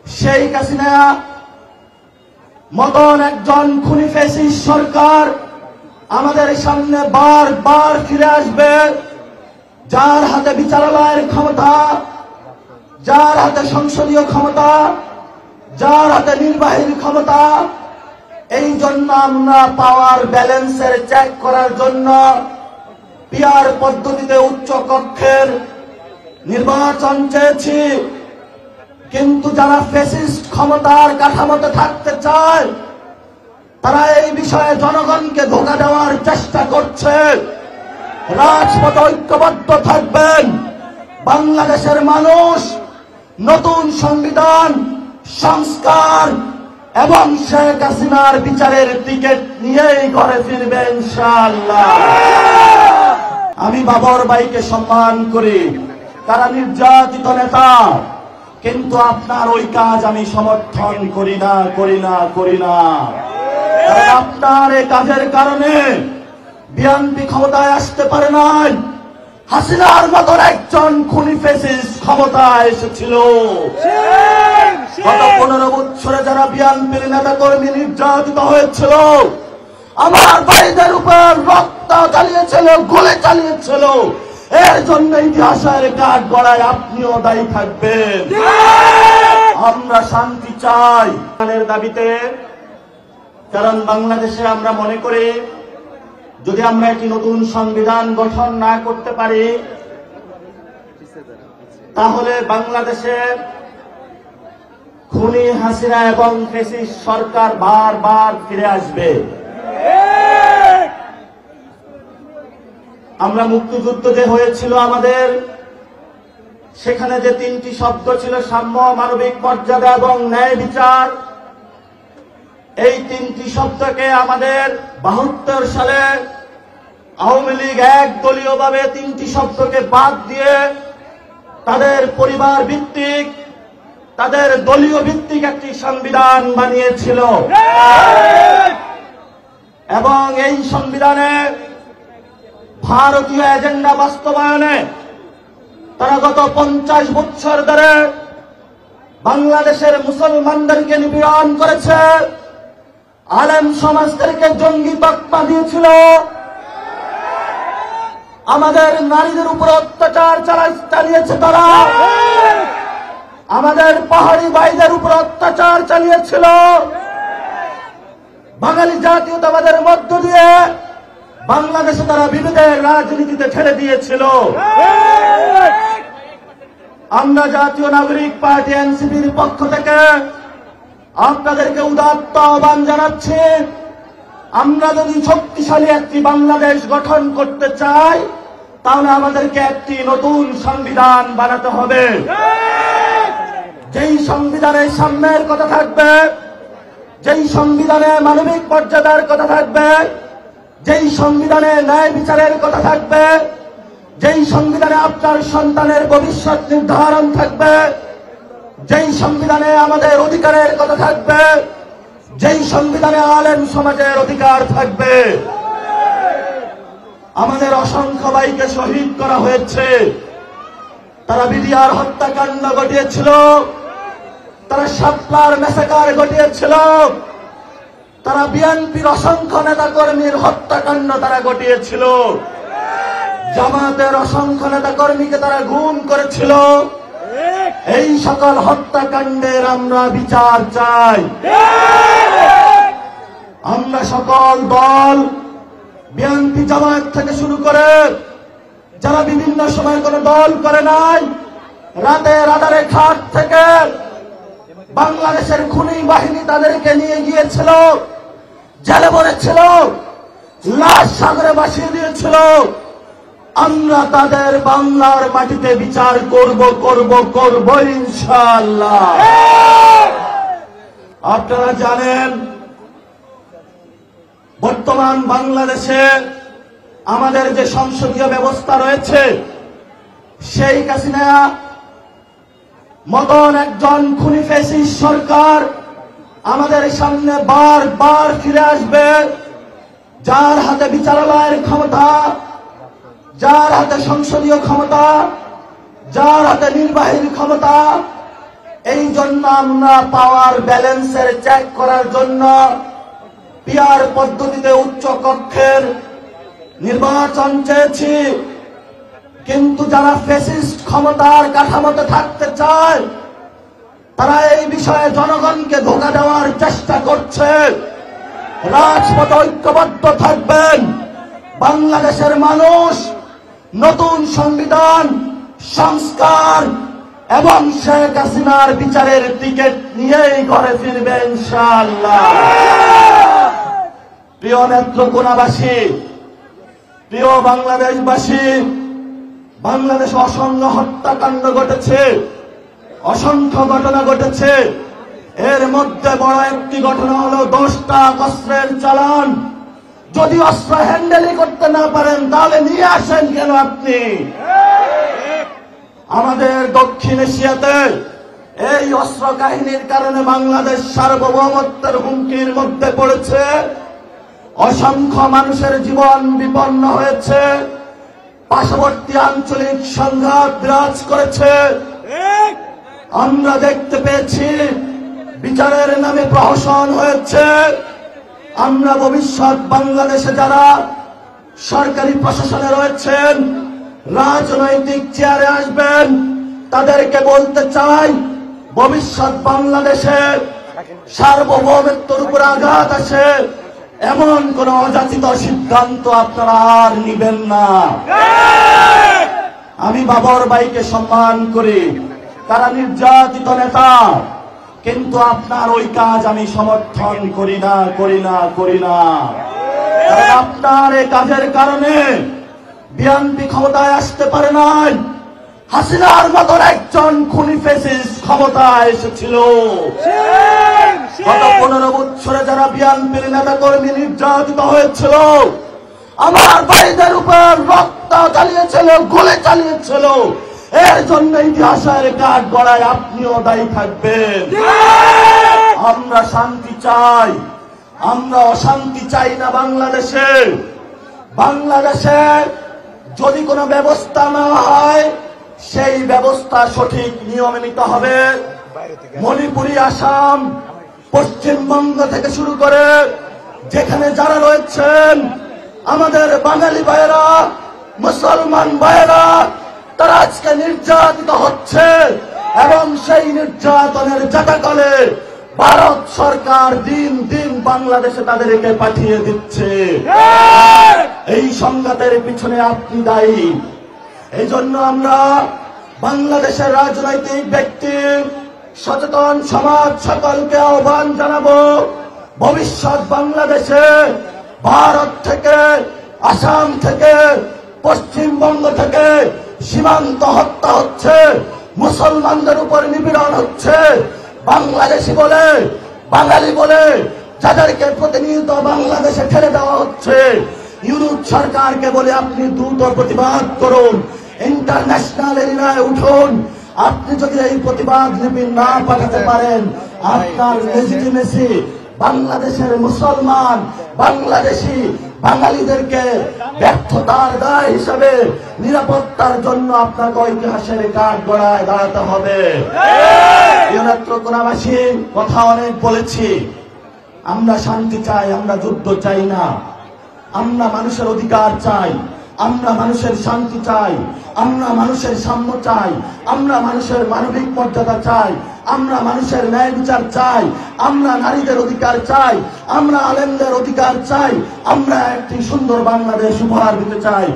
শেখ হাসিনা মতন একজন খুনি ফ্যাসিস্ট সরকার আমাদের সামনে বারবার ফিরে আসবে, যার হাতে বিচারালয়ের ক্ষমতা, যার হাতে সংসদীয় ক্ষমতা, যার হাতে নির্বাহীর ক্ষমতা। এই জন্য আমরা পাওয়ার ব্যালেন্সের চেক করার জন্য পিআর পদ্ধতিতে উচ্চ কক্ষের নির্বাচন চেয়েছি। কিন্তু যারা ফ্যাসিস্ট ক্ষমতার কাঠামোতে থাকতে চায় তারা এই বিষয়ে জনগণকে ধোঁকা দেওয়ার চেষ্টা করছে। রাজপথে ঐক্যবদ্ধ থাকবেন। বাংলাদেশের মানুষ নতুন সংবিধান সংস্কার এবং শেখ হাসিনার বিচারের টিকিট নিয়েই ঘরে ফিরবে ইনশাআল্লাহ। আমি বাবর ভাইকে সম্মান করি, তারা নির্যাতিত নেতা, কিন্তু আপনার ওই কাজ আমি সমর্থন করি না। কারণ আপনার এই কাজের কারণে বিএনপি ক্ষমতায় আসতে পারে নাই। হাসিনার মতন একজন খুনি ফ্যাসিস্ট ক্ষমতায় এসেছিল। গত 15 বছরে যারা বিএনপির নেতা কর্মী নির্যাতিত হয়েছিল, আমার ভাইদের উপর রক্ত চালিয়েছিল, গুলি চালিয়েছিল, এর জন্য ইতিহাসের কাঠ গড়ায় আপনিও দায়ী থাকবেন। আমরা শান্তি চাই দাবিতে, কারণ বাংলাদেশে আমরা মনে করি যদি আমরা একটি নতুন সংবিধান গঠন না করতে পারি তাহলে বাংলাদেশে খুনি হাসিনা এবং ফ্যাসিস্ট সরকার বারবার ফিরে আসবে। আমরা মুক্তিযুদ্ধ যে হয়েছিল আমাদের, সেখানে যে 3টি শব্দ ছিল সাম্য, মানবিক মর্যাদা এবং ন্যায় বিচার, এই 3টি শব্দকে আমাদের 72 সালে আওয়ামী লীগ একদলীয়ভাবে 3টি শব্দকে বাদ দিয়ে তাদের পরিবার ভিত্তিক, তাদের দলীয় ভিত্তিক একটি সংবিধান বানিয়েছিল। এবং এই সংবিধানে ভারতীয় এজেন্ডা বাস্তবায়নে তারা গত 50 বছর ধরে বাংলাদেশের মুসলমানদেরকে নিপীড়ন করেছে, আলেম সমাজদেরকে জঙ্গি তকমা দিয়েছিল, আমাদের নারীদের উপর অত্যাচার চালিয়েছে তারা, আমাদের পাহাড়ি ভাইদের উপর অত্যাচার চালিয়েছিল, বাঙালি জাতীয়তাবাদের মধ্য দিয়ে বাংলাদেশে তারা বিভেদের রাজনীতিতে ছেড়ে দিয়েছিল। আমরা জাতীয় নাগরিক পার্টি এনসিপির পক্ষ থেকে আপনাদেরকে উদাত্ত আহ্বান জানাচ্ছি, আমরা যদি শক্তিশালী একটি বাংলাদেশ গঠন করতে চাই তাহলে আমাদেরকে একটি নতুন সংবিধান বানাতে হবে। যেই সংবিধানে সাম্যের কথা থাকবে, যেই সংবিধানে মানবিক মর্যাদার কথা থাকবে, যেই সংবিধানে ন্যায় বিচারের কথা থাকবে, যেই সংবিধানে আপনার সন্তানের ভবিষ্যৎ নির্ধারণ থাকবে, যেই সংবিধানে আমাদের অধিকারের কথা থাকবে, যেই সংবিধানে আলেম সমাজের অধিকার থাকবে। আমাদের অসংখ্য ভাইকে শহীদ করা হয়েছে, তারা বিডিআর হত্যাকাণ্ড ঘটিয়েছিল, তারা শাপলার ম্যাসাকার ঘটিয়েছিল, তারা বিএনপির অসংখ্য নেতা কর্মীর হত্যাকাণ্ড তারা ঘটিয়েছিল, জামাতের অসংখ্য নেতা কর্মীকে তারা গুম করেছিল। এই সকল হত্যাকাণ্ডের আমরা বিচার চাই। আমরা সকল দল, বিএনপি জামাত থেকে শুরু করে যারা বিভিন্ন সময় কোন দল করে নাই, রাতের আধারে ঘাট থেকে বাংলাদেশের খুনি বাহিনী তাদেরকে নিয়ে গিয়েছিল, জেলে ভরেছিল, লাশ সাগরে ভাসিয়ে দিয়েছিল। আমরা তাদের বাংলার মাটিতে বিচার করব ইনশাআল্লাহ। আপনারা জানেন বর্তমান বাংলাদেশে আমাদের যে সংসদীয় ব্যবস্থা রয়েছে, শেখ হাসিনা মতন একজন খুনি ফ্যাসিস্ট সরকার আমাদের সামনে বারবার ফিরে আসবে, যার হাতে বিচারালয়ের ক্ষমতা, যার হাতে সংসদীয় ক্ষমতা, যার হাতে নির্বাহীর ক্ষমতা। এই জন্য আমরা পাওয়ার ব্যালেন্সের চেক করার জন্য পিআর পদ্ধতিতে উচ্চ কক্ষের নির্বাচন চেয়েছি। কিন্তু যারা ফ্যাসিস্ট ক্ষমতার কাঠামোতে থাকতে চায় তারা এই বিষয়ে জনগণকে ধোঁকা দেওয়ার চেষ্টা করছে। রাজপথে ঐক্যবদ্ধ থাকবেন। বাংলাদেশের মানুষ নতুন সংবিধান সংস্কার এবং শেখ হাসিনার বিচারের টিকিট নিয়েই ঘরে ফিরবে ইনশাআল্লাহ। প্রিয় নেত্রকোনাবাসী, প্রিয় বাংলাদেশবাসী, বাংলাদেশে অসংখ্য হত্যাকাণ্ড ঘটেছে, অসংখ্য ঘটনা ঘটেছে। এর মধ্যে বড় একটি ঘটনা হলো 10টা অস্ত্রের চালান। যদি অস্ত্র হ্যান্ডেলই করতে না পারেন তাহলে নিয়ে আসেন কেন আপনি? আমাদের দক্ষিণ এশিয়াতে এই অস্ত্র কাহিনীর কারণে বাংলাদেশ সার্বভৌমত্বের হুমকির মধ্যে পড়েছে। অসংখ্য মানুষের জীবন বিপন্ন হয়েছে। পার্শ্ববর্তী আঞ্চলিক সংঘাত বিরাজ করেছে। আমরা দেখতে পেয়েছি বিচারের নামে প্রহসন হয়েছে। আমরা ভবিষ্যৎ বাংলাদেশে যারা সরকারি প্রশাসনে রয়েছেন, রাজনৈতিক চেয়ারে আসবেন, তাদেরকে বলতে চাই ভবিষ্যৎ বাংলাদেশে সার্বভৌমত্বের উপর আঘাত আসে এমন কোন অযাচিত সিদ্ধান্ত আপনারা আর নিবেন না। আমি বাবর ভাইকে সম্মান করি, তারা নির্যাতিত নেতা, কিন্তু আপনার ওই কাজ আমি সমর্থন করি না। কারণ আপনার এই কাজের কারণে বিএনপি ক্ষমতায় আসতে পারে নাই। হাসিনার মতন একজন খুনি ফ্যাসিস্ট ক্ষমতায় এসেছিল। গত 15 বছরে যারা বিএনপির নেতা কর্মী নির্যাতিত হয়েছিল, আমার ভাইদের উপর রক্ত চালিয়েছিল, গুলি চালিয়েছিল, এর জন্য ইতিহাসের কাঠ গড়ায় আপনিও দায়ী থাকবেন। আমরা শান্তি চাই, আমরা অশান্তি চাই না। বাংলাদেশে যদি কোনো ব্যবস্থা না হয় সেই ব্যবস্থা সঠিক নিয়মে নিতে হবে। মণিপুরি, আসাম, পশ্চিমবঙ্গ থেকে শুরু করে যেখানে যারা রয়েছেন আমাদের বাঙালি ভাইয়েরা, মুসলমান ভাইয়েরা, তারা আজকে নির্যাতিত হচ্ছে এবং সেই নির্যাতনের জাতাকলে ভারত সরকার দিন দিন বাংলাদেশে তাদেরকে পাঠিয়ে দিচ্ছে। এই সংঘাতের পিছনে আপনি দায়ী। এই জন্য আমরা বাংলাদেশের রাজনৈতিক ব্যক্তি, সচেতন সমাজ সকলকে আহ্বান জানাবো, ভবিষ্যৎ বাংলাদেশে ভারত থেকে, আসাম থেকে, পশ্চিমবঙ্গ থেকে সীমান্ত হত্যা হচ্ছে, মুসলমানদের উপর নিপীড়ন হচ্ছে। বাংলাদেশি বলে, বাঙালি বলে যাদেরকে প্রতিনিয়ত বাংলাদেশে ঠেলে দেওয়া হচ্ছে, ইউরোপ সরকারকে বলে আপনি দ্রুত প্রতিবাদ করুন, ইন্টারন্যাশনাল এরিয়ায় উঠুন। আপনি যদি এই প্রতিবাদ লিপি না পাঠাতে পারেন, আপনার লেজিটিমেসি বাংলাদেশের মুসলমান, বাংলাদেশি, বাঙালিদেরকে ব্যর্থতার দায় হিসাবে নিরাপত্তার জন্য আপনাকে ইতিহাসের কাঠ গড়ায় দাঁড়াতে হবে। নেত্রকোনাবাসী, কথা অনেক বলেছি। আমরা শান্তি চাই, আমরা যুদ্ধ চাই না। আমরা মানুষের অধিকার চাই, আমরা মানুষের শান্তি চাই, আমরা মানুষের সাম্য চাই, আমরা মানুষের মানবিক মর্যাদা চাই, আমরা মানুষের ন্যায় বিচার চাই, আমরা নারীদের অধিকার চাই, আমরা আলেমদের অধিকার চাই, আমরা একটি সুন্দর বাংলাদেশ উপহার দিতে চাই।